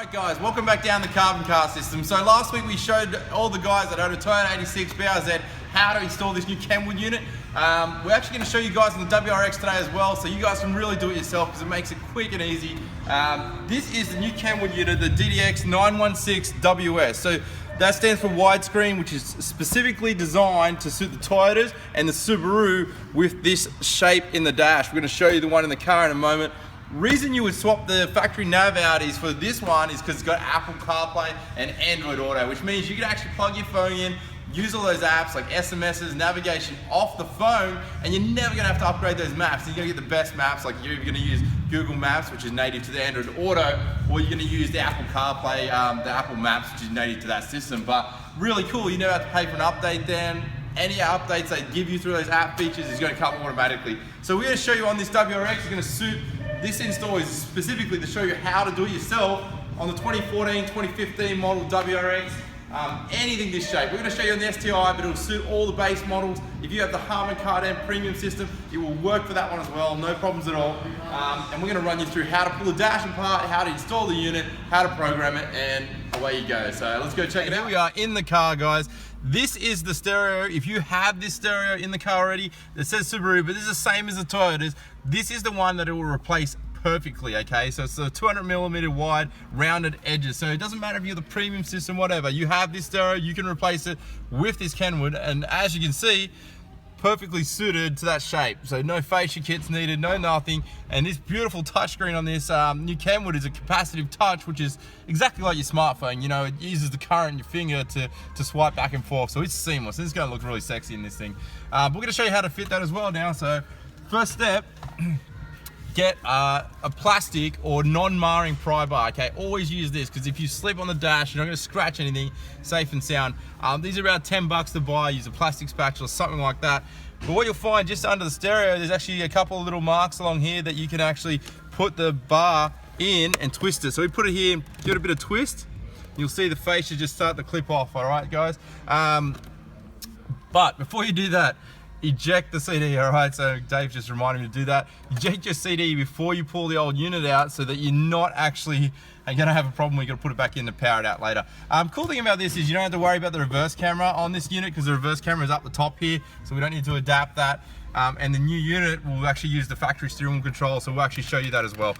Alright guys, welcome back down the carbon car system. So last week we showed all the guys at Untitled 86 BRZ how to install this new Kenwood unit. We're actually going to show you guys on the WRX today as well, so you guys can really do it yourself because it makes it quick and easy. This is the new Kenwood unit, the DDX916WS. So that stands for widescreen, which is specifically designed to suit the Toyotas and the Subaru with this shape in the dash. We're going to show you the one in the car in a moment. Reason you would swap the factory nav out is for this one is because it's got Apple CarPlay and Android Auto, which means you can actually plug your phone in, use all those apps like SMSs, navigation off the phone, and you're never going to have to upgrade those maps. You're going to get the best maps, like you're going to use Google Maps, which is native to the Android Auto, or you're going to use the Apple CarPlay, the Apple Maps, which is native to that system. But really cool, you never have to pay for an update then. Any updates they give you through those app features is going to come automatically. So we're going to show you on this WRX, it's going to suit. This install is specifically to show you how to do it yourself on the 2014, 2015 model WRX, anything this shape. We're going to show you on the STI, but it'll suit all the base models. If you have the Harman Kardon premium system, it will work for that one as well, no problems at all. And we're going to run you through how to pull the dash apart, how to install the unit, how to program it, and away you go. So let's go check it out. Here we are in the car, guys. This is the stereo. If you have this stereo in the car already, it says Subaru, but this is the same as the Toyotas. This is the one that it will replace perfectly, okay? So it's the 200mm wide rounded edges. So it doesn't matter if you're the premium system, whatever. You have this stereo, you can replace it with this Kenwood, and as you can see, perfectly suited to that shape. So no fascia kits needed, no nothing. And this beautiful touchscreen on this new Kenwood is a capacitive touch, which is exactly like your smartphone. You know, it uses the current in your finger to swipe back and forth. So it's seamless. It's gonna look really sexy in this thing. We're gonna show you how to fit that as well now. So first step, get a plastic or non-marring pry bar, okay? Always use this, because if you slip on the dash, you're not gonna scratch anything, safe and sound. These are about 10 bucks to buy. Use a plastic spatula, something like that. But what you'll find just under the stereo, there's actually a couple of little marks along here that you can actually put the bar in and twist it. So we put it here and give it a bit of twist. You'll see the fascia just start to clip off, all right, guys? But before you do that, eject the CD, all right? So Dave just reminded me to do that. Eject your CD before you pull the old unit out so that you're not actually gonna have a problem where you're gonna put it back in to power it out later. Cool thing about this is you don't have to worry about the reverse camera on this unit because the reverse camera is up the top here, so we don't need to adapt that. And the new unit will actually use the factory steering wheel control, so we'll actually show you that as well.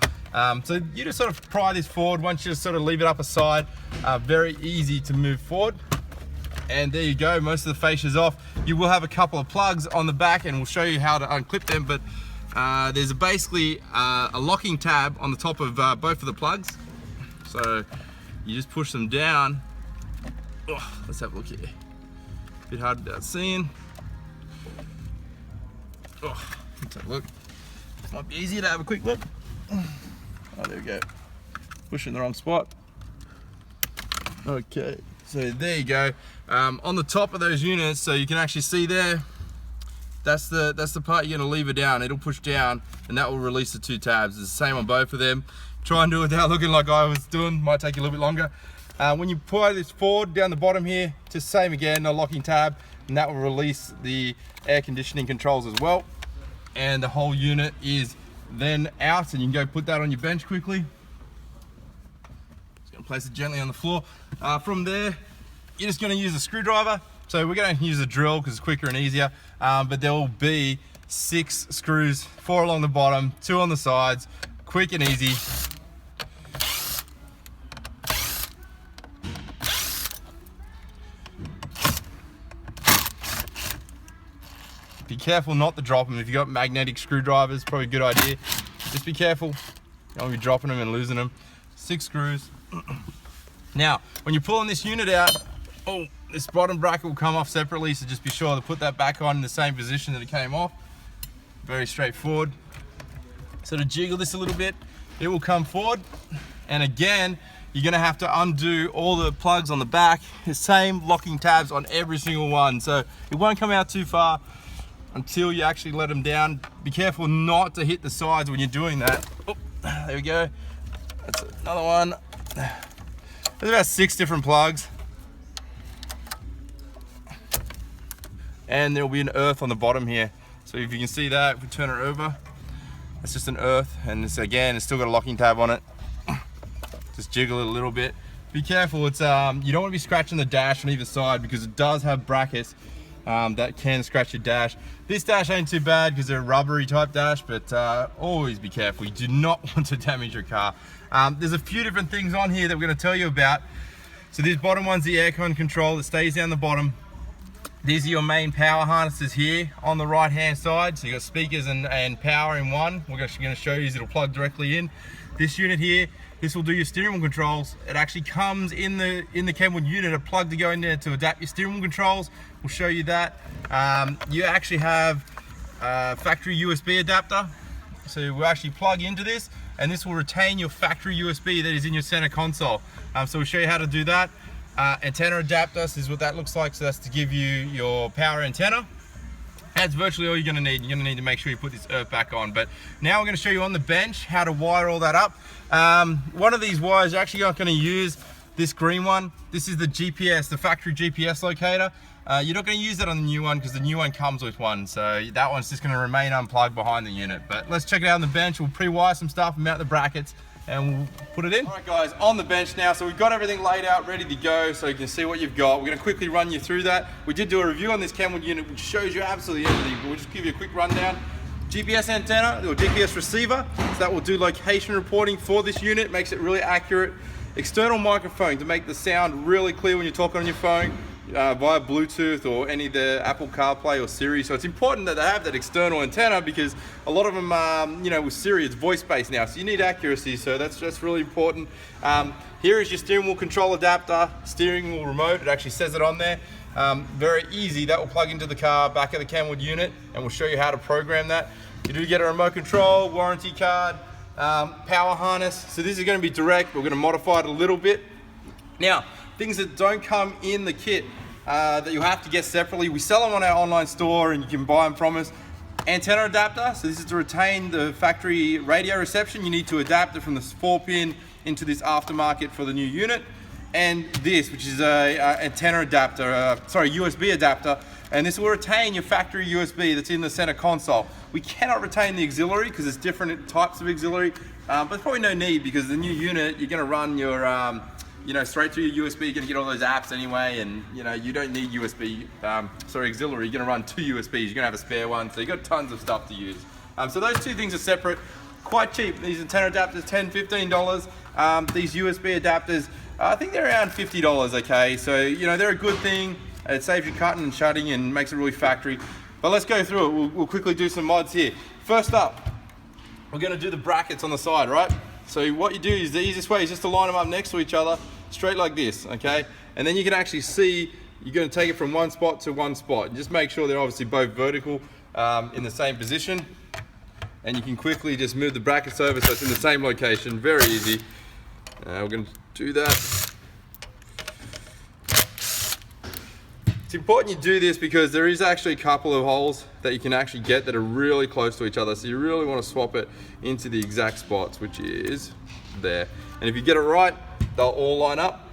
So you just sort of pry this forward. Once you just sort of leave it up aside, very easy to move forward. And there you go, most of the fascia's off. You will have a couple of plugs on the back and we'll show you how to unclip them, but there's basically a locking tab on the top of both of the plugs. So you just push them down. Oh, let's have a look here. A bit hard without seeing. Oh, let's have a look. Might be easier to have a quick look. Oh, there we go. Pushing the wrong spot. Okay. So there you go. On the top of those units, so you can actually see there, that's the part you're gonna lever down. It'll push down and that will release the two tabs. It's the same on both of them. Try and do it without looking like I was doing, might take you a little bit longer. When you pull this forward down the bottom here, just same again, a locking tab, and that will release the air conditioning controls as well. And the whole unit is then out, and you can go put that on your bench quickly. Place it gently on the floor. From there, you're just going to use a screwdriver. So we're going to use a drill because it's quicker and easier. But there will be 6 screws, 4 along the bottom, 2 on the sides, quick and easy. Be careful not to drop them. If you've got magnetic screwdrivers, probably a good idea. Just be careful. You don't want to be dropping them and losing them. 6 screws. Now, when you're pulling this unit out, oh, this bottom bracket will come off separately, so just be sure to put that back on in the same position that it came off. Very straightforward. So to jiggle this a little bit, it will come forward. And again, you're gonna have to undo all the plugs on the back. The same locking tabs on every single one. So it won't come out too far until you actually let them down. Be careful not to hit the sides when you're doing that. Oh, there we go. That's another one. There's about 6 different plugs. And there'll be an earth on the bottom here. So if you can see that, if we turn it over, that's just an earth. And it's, again, it's still got a locking tab on it. Just jiggle it a little bit. Be careful, it's you don't want to be scratching the dash on either side because it does have brackets that can scratch your dash. This dash ain't too bad because they're a rubbery type dash, but always be careful. You do not want to damage your car. There's a few different things on here that we're going to tell you about. So this bottom one's the aircon control that stays down the bottom. These are your main power harnesses here on the right hand side. So you got speakers and power in one. We're actually going to show you it'll plug directly in. This unit here, this will do your steering wheel controls. It actually comes in the Kenwood unit, a plug to go in there to adapt your steering wheel controls. We'll show you that. You actually have a factory USB adapter. So we'll actually plug into this, and this will retain your factory USB that is in your center console. So we'll show you how to do that. Antenna adapter, this is what that looks like. So that's to give you your power antenna. That's virtually all you're going to need. You're going to need to make sure you put this earth back on. But now we're going to show you on the bench how to wire all that up. One of these wires, you're actually not going to use this green one. This is the GPS, the factory GPS locator. You're not going to use that on the new one because the new one comes with one. So that one's just going to remain unplugged behind the unit. But let's check it out on the bench. We'll pre-wire some stuff, mount the brackets, and we'll put it in. All right guys, on the bench now. So we've got everything laid out, ready to go, so you can see what you've got. We're gonna quickly run you through that. We did do a review on this Kenwood unit, which shows you absolutely everything, but we'll just give you a quick rundown. GPS antenna, or GPS receiver, so that will do location reporting for this unit, makes it really accurate. External microphone to make the sound really clear when you're talking on your phone. Via Bluetooth or any of the Apple CarPlay or Siri. So it's important that they have that external antenna because a lot of them, you know, with Siri, it's voice-based now, so you need accuracy, so that's really important. Here is your steering wheel control adapter, steering wheel remote, it actually says it on there. Very easy, that will plug into the car, back of the Kenwood unit, and we'll show you how to program that. You do get a remote control, warranty card, power harness. So this is going to be direct, but we're going to modify it a little bit. Now, things that don't come in the kit that you have to get separately, we sell them on our online store and you can buy them from us. Antenna adapter, so this is to retain the factory radio reception. You need to adapt it from this 4-pin into this aftermarket for the new unit. And this, which is a antenna adapter, USB adapter, and this will retain your factory USB that's in the center console. We cannot retain the auxiliary because there's different types of auxiliary, but there's probably no need because the new unit, you're gonna run your you know, straight through your USB, you're gonna get all those apps anyway, and you know, you don't need USB, auxiliary, you're gonna run 2 USBs, you're gonna have a spare one, so you've got tons of stuff to use. So those two things are separate, quite cheap. These antenna adapters, $10, $15. These USB adapters, I think they're around $50, okay? So, you know, they're a good thing. It saves you cutting and shutting and makes it really factory. But let's go through it. We'll quickly do some mods here. First up, we're gonna do the brackets on the side, right? So what you do is the easiest way is just to line them up next to each other, straight like this, okay? And then you can actually see, you're gonna take it from one spot to one spot. And just make sure they're obviously both vertical in the same position. And you can quickly just move the brackets over so it's in the same location, very easy. We're gonna do that. It's important you do this because there is actually a couple of holes that you can actually get that are really close to each other. So you really want to swap it into the exact spots, which is there. And if you get it right, they'll all line up.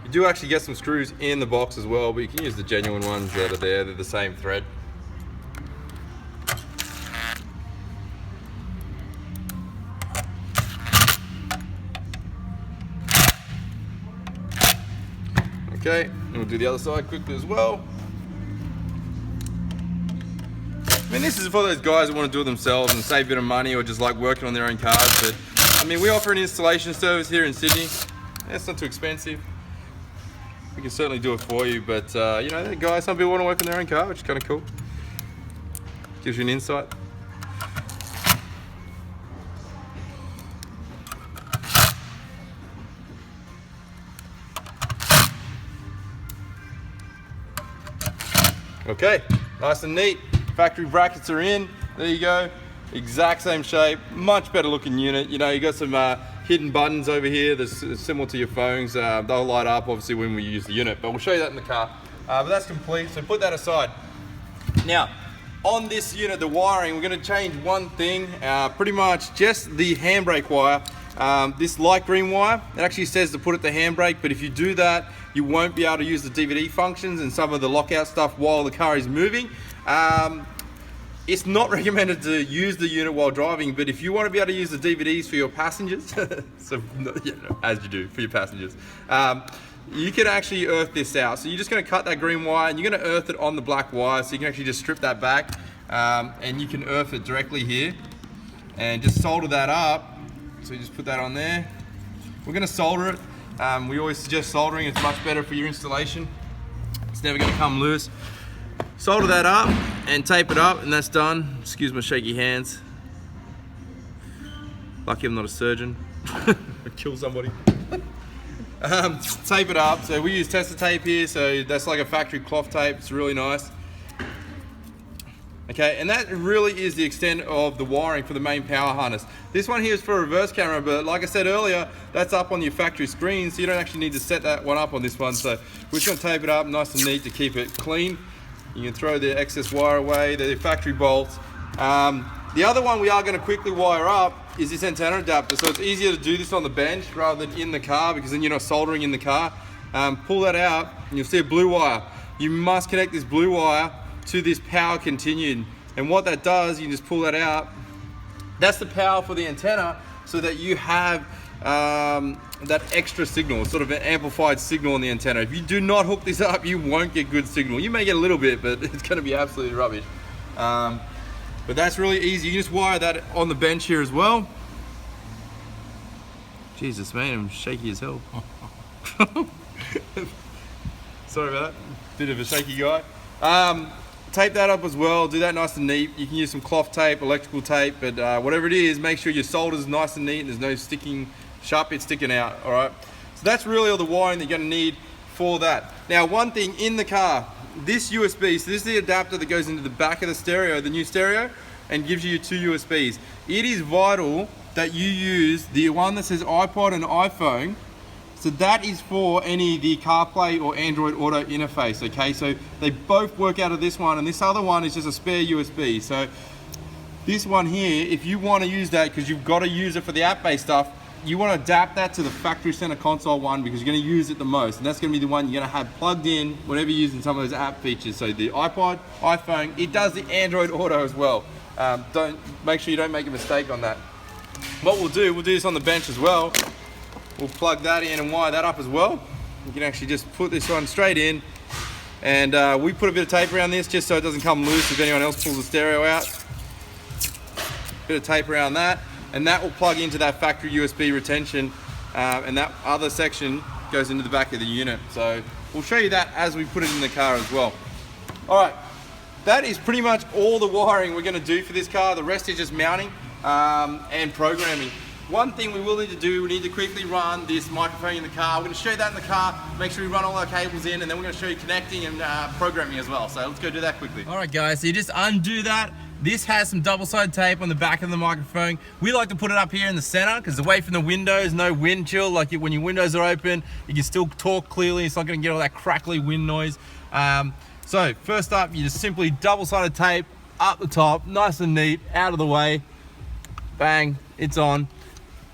You do actually get some screws in the box as well, but you can use the genuine ones that are there. They're the same thread. Okay, and we'll do the other side quickly as well. I mean, this is for those guys that want to do it themselves and save a bit of money or just like working on their own cars. But I mean, we offer an installation service here in Sydney. It's not too expensive. We can certainly do it for you, but you know, guys, some people want to work on their own car, which is kind of cool. Gives you an insight. Okay, nice and neat. Factory brackets are in. There you go. Exact same shape. Much better looking unit. You know, you got some hidden buttons over here that's similar to your phones. They'll light up obviously when we use the unit, but we'll show you that in the car. But that's complete, so put that aside. Now, on this unit, the wiring, we're going to change one thing. Pretty much just the handbrake wire. This light green wire, it actually says to put it to handbrake, but if you do that, you won't be able to use the DVD functions and some of the lockout stuff while the car is moving. It's not recommended to use the unit while driving, but if you want to be able to use the DVDs for your passengers, so you know, as you do for your passengers, you can actually earth this out. So you're just going to cut that green wire and you're going to earth it on the black wire, so you can actually just strip that back, and you can earth it directly here and just solder that up. So you just put that on there. We're going to solder it. We always suggest soldering. It's much better for your installation. It's never going to come loose. Solder that up and tape it up, and that's done. Excuse my shaky hands. Lucky I'm not a surgeon. I'd kill somebody. Tape it up. So we use tester tape here, so that's like a factory cloth tape. It's really nice. Okay, and that really is the extent of the wiring for the main power harness. This one here is for a reverse camera, but like I said earlier, that's up on your factory screen, so you don't actually need to set that one up on this one. So we're just gonna tape it up nice and neat to keep it clean. You can throw the excess wire away, the factory bolts. The other one we are going to quickly wire up is this antenna adapter. So it's easier to do this on the bench rather than in the car, because then you're not soldering in the car. Pull that out and you'll see a blue wire. You must connect this blue wire to this power continued. And what that does, you can just pull that out. That's the power for the antenna, so that you have that extra signal, sort of an amplified signal on the antenna. If you do not hook this up, you won't get good signal. You may get a little bit, but it's going to be absolutely rubbish. But that's really easy. You just wire that on the bench here as well. Jesus, man, I'm shaky as hell. Sorry about that. Bit of a shaky guy. Tape that up as well. Do that nice and neat. You can use some cloth tape, electrical tape, but whatever it is, make sure your solder's nice and neat and there's no sharp bits sticking out. All right. So that's really all the wiring that you're going to need for that. Now, one thing in the car, this USB, so this is the adapter that goes into the back of the stereo, the new stereo, and gives you 2 USBs. It is vital that you use the one that says iPod and iPhone. So that is for any of the CarPlay or Android Auto interface, okay? So they both work out of this one, and this other one is just a spare USB. So this one here, if you want to use that, because you've got to use it for the app-based stuff, you want to adapt that to the factory center console one, because you're going to use it the most, and that's going to be the one you're going to have plugged in whenever you're using some of those app features. So the iPod, iPhone, it does the Android Auto as well. Make sure you don't make a mistake on that. What we'll do this on the bench as well. We'll plug that in and wire that up as well. You can actually just put this one straight in, and we put a bit of tape around this just so it doesn't come loose if anyone else pulls the stereo out. Bit of tape around that, and that will plug into that factory USB retention, and that other section goes into the back of the unit. So we'll show you that as we put it in the car as well. All right, that is pretty much all the wiring we're going to do for this car. The rest is just mounting and programming. One thing we will need to do, we need to quickly run this microphone in the car. We're going to show you that in the car, make sure we run all our cables in, and then we're going to show you connecting and programming as well. So let's go do that quickly. All right, guys, so you just undo that. This has some double-sided tape on the back of the microphone. We like to put it up here in the center because away from the windows, no wind chill. Like when your windows are open, you can still talk clearly. It's not going to get all that crackly wind noise. So first up, you just simply double-sided tape up the top, nice and neat, out of the way. Bang, it's on.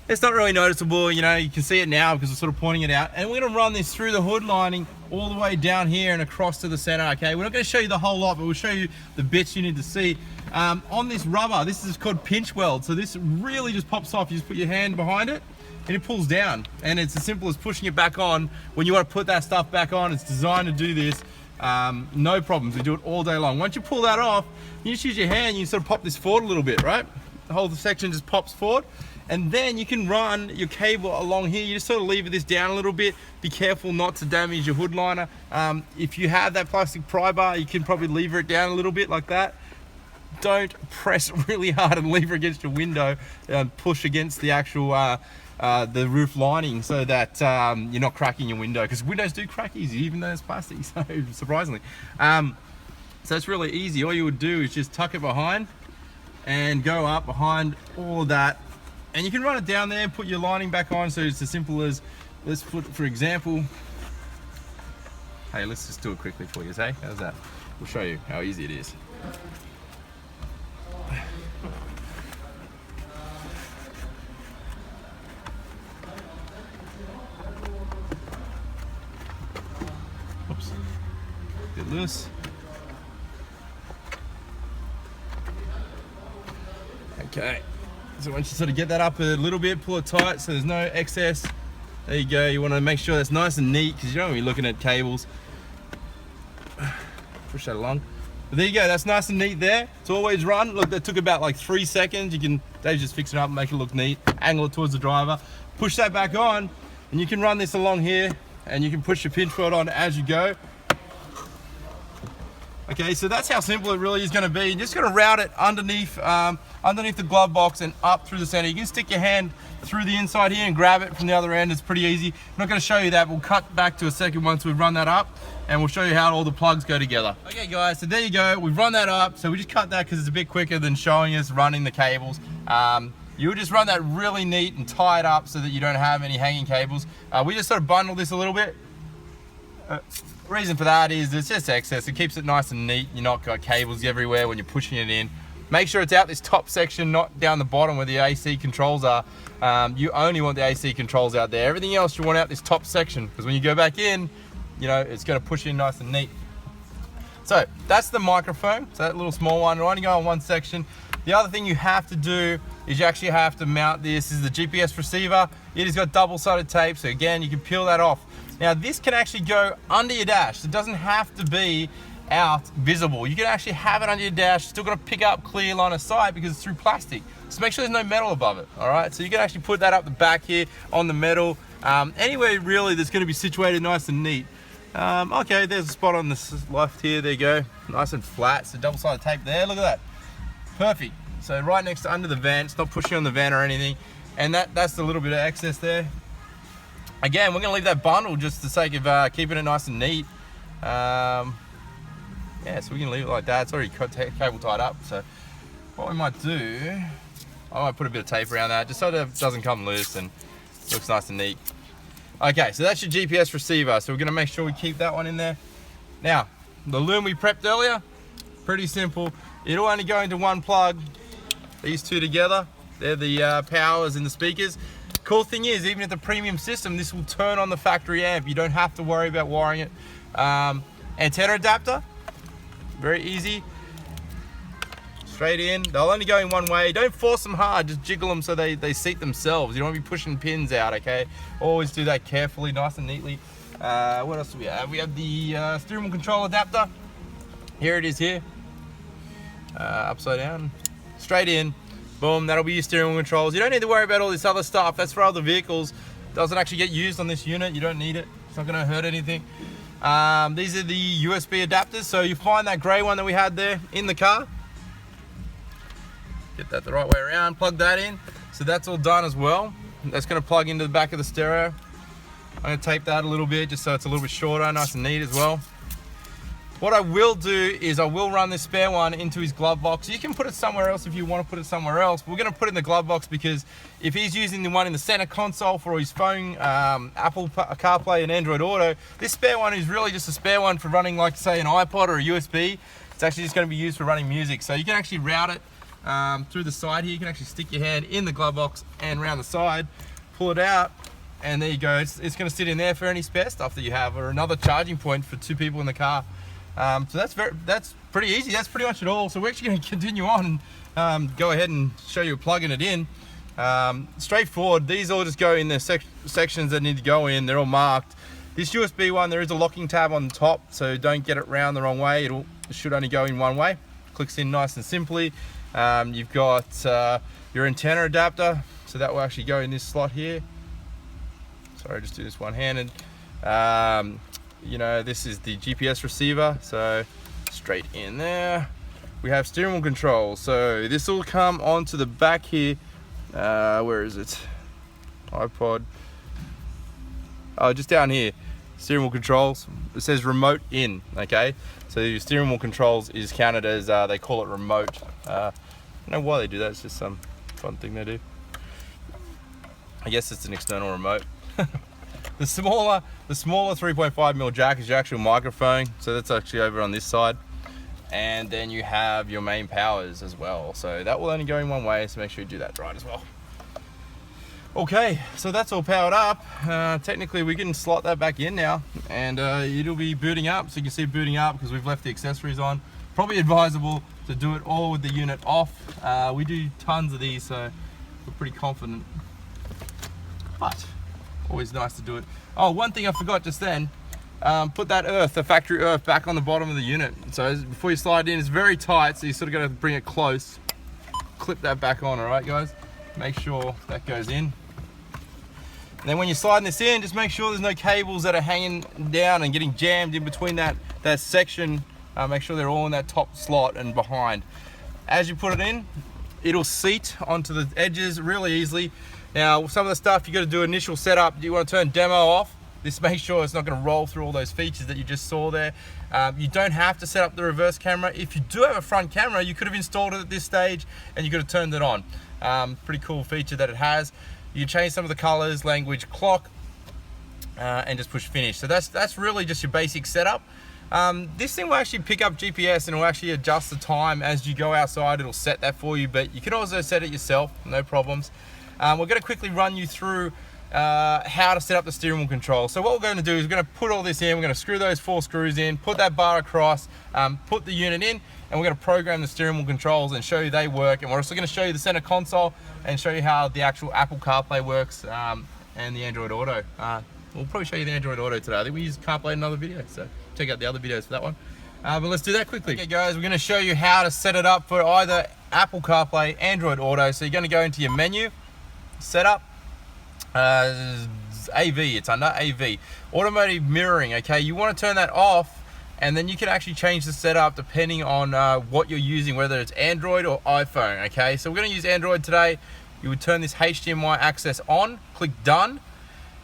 It's not really noticeable, you know, you can see it now because we're sort of pointing it out. And we're gonna run this through the hood lining all the way down here and across to the center, okay? We're not gonna show you the whole lot, but we'll show you the bits you need to see. On this rubber, this is called pinch weld. So this really just pops off. You just put your hand behind it and it pulls down. And it's as simple as pushing it back on. When you wanna put that stuff back on, it's designed to do this. No problems, we do it all day long. Once you pull that off, you just use your hand, you sort of pop this forward a little bit, right? The whole section just pops forward. And then you can run your cable along here. You just sort of lever this down a little bit. Be careful not to damage your hood liner. If you have that plastic pry bar, you can probably lever it down a little bit like that. Don't press really hard and lever against your window and push against the actual the roof lining so that you're not cracking your window, because windows do crack easy even though it's plastic, so surprisingly. So it's really easy. All you would do is just tuck it behind and go up behind all of that. And you can run it down there, put your lining back on. So it's as simple as, let's put, for example, hey, let's just do it quickly for you, hey? How's that? We'll show you how easy it is. Oops, bit loose. Okay, so once you sort of get that up a little bit, pull it tight so there's no excess. There you go. You want to make sure that's nice and neat because you don't want to be looking at cables. Push that along. But there you go, that's nice and neat there. It's always run. Look, that took about like 3 seconds. Dave's just fix it up and make it look neat. Angle it towards the driver. Push that back on, and you can run this along here, and you can push your pinch rod on as you go. Okay, so that's how simple it really is going to be. You're just going to route it underneath the glove box and up through the center. You can stick your hand through the inside here and grab it from the other end. It's pretty easy. I'm not going to show you that. We'll cut back to a second once we've run that up, and we'll show you how all the plugs go together. Okay guys, so there you go. We've run that up. So we just cut that because it's a bit quicker than showing us running the cables. You would just run that really neat and tie it up so that you don't have any hanging cables. We just sort of bundle this a little bit. Reason for that is it's just excess. It keeps it nice and neat. You're not got cables everywhere when you're pushing it in. Make sure it's out this top section, not down the bottom where the AC controls are. You only want the AC controls out there. Everything else you want out this top section, because when you go back in, you know, it's going to push in nice and neat. So that's the microphone. So that little small one, it'll only go on one section. The other thing you have to do is you actually have to mount this. This is the GPS receiver. It has got double-sided tape, so again, you can peel that off. Now this can actually go under your dash. It doesn't have to be out visible. You can actually have it under your dash, still got to pick up clear line of sight because it's through plastic. So make sure there's no metal above it, all right? So you can actually put that up the back here on the metal. Anywhere really that's going to be situated nice and neat. Okay, there's a spot on this left here, there you go. Nice and flat, so double-sided tape there, look at that. Perfect. So right next to under the van, it's not pushing on the van or anything. And that's a little bit of excess there. Again, we're going to leave that bundle just for the sake of keeping it nice and neat. Yeah, so we can leave it like that. It's already cable tied up. So what we might do, I might put a bit of tape around that just so that it doesn't come loose and looks nice and neat. Okay, so that's your GPS receiver. So we're going to make sure we keep that one in there. Now, the loom we prepped earlier, pretty simple. It'll only go into one plug. These two together, they're the powers and the speakers. Cool thing is, even at the premium system, this will turn on the factory amp. You don't have to worry about wiring it. Antenna adapter, very easy. Straight in. They'll only go in one way. Don't force them hard, just jiggle them so they seat themselves. You don't want to be pushing pins out, okay? Always do that carefully, nice and neatly. What else do we have? We have the steering wheel control adapter. Here it is here. Upside down, straight in. Boom, that'll be your steering wheel controls. You don't need to worry about all this other stuff. That's for other vehicles. Doesn't actually get used on this unit. You don't need it. It's not gonna hurt anything. These are the USB adapters. So you find that gray one that we had there in the car. Get that the right way around, plug that in. So that's all done as well. That's gonna plug into the back of the stereo. I'm gonna tape that a little bit just so it's a little bit shorter, nice and neat as well. What I will do is I will run this spare one into his glove box. You can put it somewhere else if you want to put it somewhere else. We're going to put it in the glove box because if he's using the one in the center console for his phone, Apple CarPlay and Android Auto, this spare one is really just a spare one for running, like say, an iPod or a USB. It's actually just going to be used for running music. So you can actually route it through the side here. You can actually stick your hand in the glove box and around the side, pull it out, and there you go. It's going to sit in there for any spare stuff that you have, or another charging point for 2 people in the car. So that's pretty easy. That's pretty much it all. So we're actually going to continue on and go ahead and show you plugging it in. Straightforward. These all just go in the sections that need to go in. They're all marked. This USB one, there is a locking tab on the top, so don't get it round the wrong way. It should only go in one way. Clicks in nice and simply. You've got your antenna adapter, so that will actually go in this slot here. Sorry, just do this one-handed. You know, this is the GPS receiver, so straight in there. We have steering wheel control, so this will come onto the back here. Where is it? iPod. Oh, just down here. Steering wheel controls. It says remote in, okay? So your steering wheel controls is counted as, they call it remote. I don't know why they do that, it's just some fun thing they do. I guess it's an external remote. The smaller 3.5mm jack is your actual microphone, so that's actually over on this side. And then you have your main powers as well. So that will only go in one way, so make sure you do that right as well. Okay, so that's all powered up. Technically we can slot that back in now, and it'll be booting up. So you can see it booting up because we've left the accessories on. probably advisable to do it all with the unit off. We do tons of these, so we're pretty confident, but always nice to do it. Oh, one thing I forgot just then, put that earth, the factory earth, back on the bottom of the unit. So before you slide in, it's very tight, so you sort of got to bring it close. Clip that back on, all right, guys? Make sure that goes in. And then when you're sliding this in, just make sure there's no cables that are hanging down and getting jammed in between that section. Make sure they're all in that top slot and behind. As you put it in, it'll seat onto the edges really easily. Now, some of the stuff you got to do initial setup. You want to turn demo off. This makes sure it's not going to roll through all those features that you just saw there. You don't have to set up the reverse camera. If you do have a front camera, you could have installed it at this stage and you could have turned it on. Pretty cool feature that it has. You change some of the colors, language, clock, and just push finish. So that's really just your basic setup. This thing will actually pick up GPS and it will actually adjust the time as you go outside. It'll set that for you, but you can also set it yourself, no problems. We're going to quickly run you through how to set up the steering wheel control. So what we're going to do is we're going to put all this in. We're going to screw those 4 screws in, put that bar across, put the unit in, and we're going to program the steering wheel controls and show you they work. And we're also going to show you the center console and show you how the actual Apple CarPlay works and the Android Auto. We'll probably show you the Android Auto today. I think we use CarPlay in another video, so check out the other videos for that one. But let's do that quickly. Okay guys, we're going to show you how to set it up for either Apple CarPlay, Android Auto. So you're going to go into your menu, setup, AV, it's under AV. Automotive mirroring, okay? You want to turn that off, and then you can actually change the setup depending on what you're using, whether it's Android or iPhone, okay? So we're going to use Android today. You would turn this HDMI access on, click done,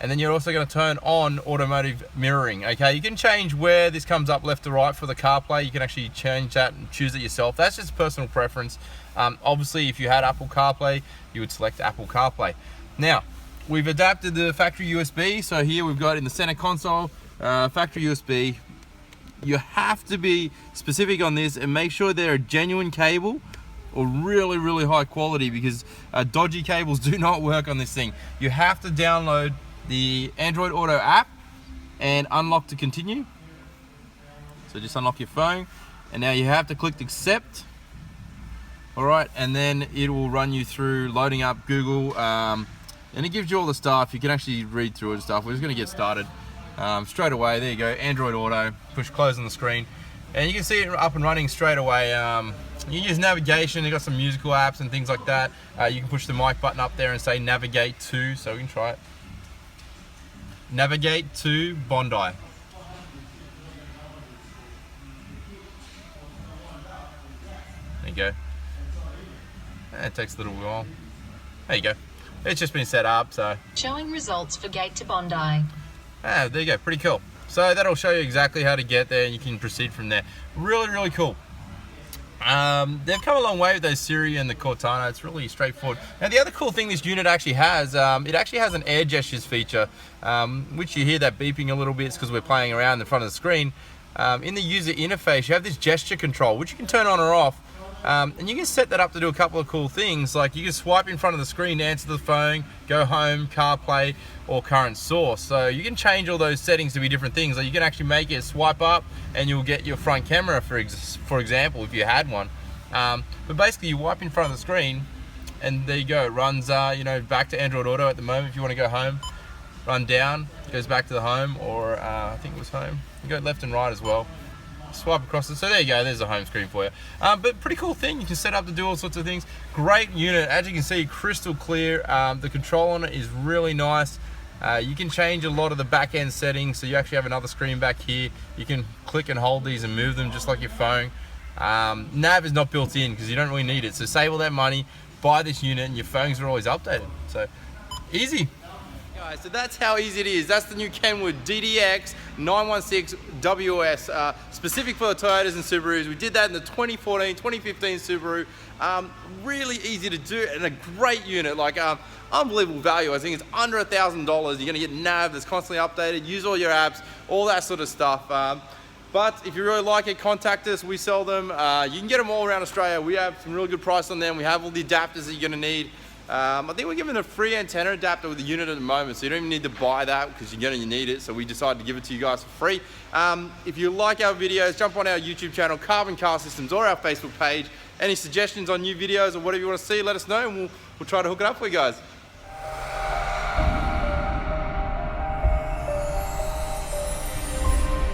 and then you're also going to turn on automotive mirroring, okay? You can change where this comes up left to right for the CarPlay. You can actually change that and choose it yourself. That's just personal preference. Obviously, if you had Apple CarPlay, you would select Apple CarPlay. Now, we've adapted the factory USB. So here we've got in the center console, factory USB. You have to be specific on this and make sure they're a genuine cable or really, really high quality, because dodgy cables do not work on this thing. You have to download the Android Auto app and unlock to continue. So just unlock your phone, and now you have to click accept. All right, and then it will run you through loading up Google, and it gives you all the stuff. You can actually read through it and stuff. We're just going to get started straight away. There you go, Android Auto. Push close on the screen, and you can see it up and running straight away. You use navigation. You've got some musical apps and things like that. You can push the mic button up there and say navigate to, so we can try it. Navigate to Bondi. There you go. It takes a little while. There you go. It's just been set up, so. Showing results for gate to Bondi. There you go, pretty cool. So that'll show you exactly how to get there, and you can proceed from there. Really, really cool. They've come a long way with those Siri and the Cortana. It's really straightforward. Now the other cool thing this unit actually has, it actually has an air gestures feature, which you hear that beeping a little bit because we're playing around in front of the screen. In the user interface, you have this gesture control, which you can turn on or off. And you can set that up to do a couple of cool things, like you can swipe in front of the screen to answer the phone, go home, CarPlay, or current source. So you can change all those settings to be different things. Like you can actually make it swipe up and you'll get your front camera, for example, if you had one. But basically you wipe in front of the screen and there you go. It runs back to Android Auto at the moment. If you want to go home, run down, goes back to the home, or I think it was home. You go left and right as well. Swipe across it. So there you go, there's the home screen for you. But pretty cool thing, you can set up to do all sorts of things. Great unit, as you can see, crystal clear. The control on it is really nice. You can change a lot of the back end settings, so you actually have another screen back here. You can click and hold these and move them just like your phone. Nav is not built in because you don't really need it, so save all that money, buy this unit, and your phones are always updated. So easy. Guys, so that's how easy it is. That's the new Kenwood DDX916WS, specific for the Toyotas and Subarus. We did that in the 2014, 2015 Subaru. Really easy to do and a great unit, like unbelievable value. I think it's under $1,000. You're gonna get nav that's constantly updated, use all your apps, all that sort of stuff. But if you really like it, contact us. We sell them. You can get them all around Australia. We have some really good price on them. We have all the adapters that you're gonna need. I think we're giving a free antenna adapter with the unit at the moment, so you don't even need to buy that because you're going to need it. So we decided to give it to you guys for free. If you like our videos, jump on our YouTube channel, Carbon Car Systems, or our Facebook page. Any suggestions on new videos or whatever you want to see, let us know, and we'll try to hook it up for you guys.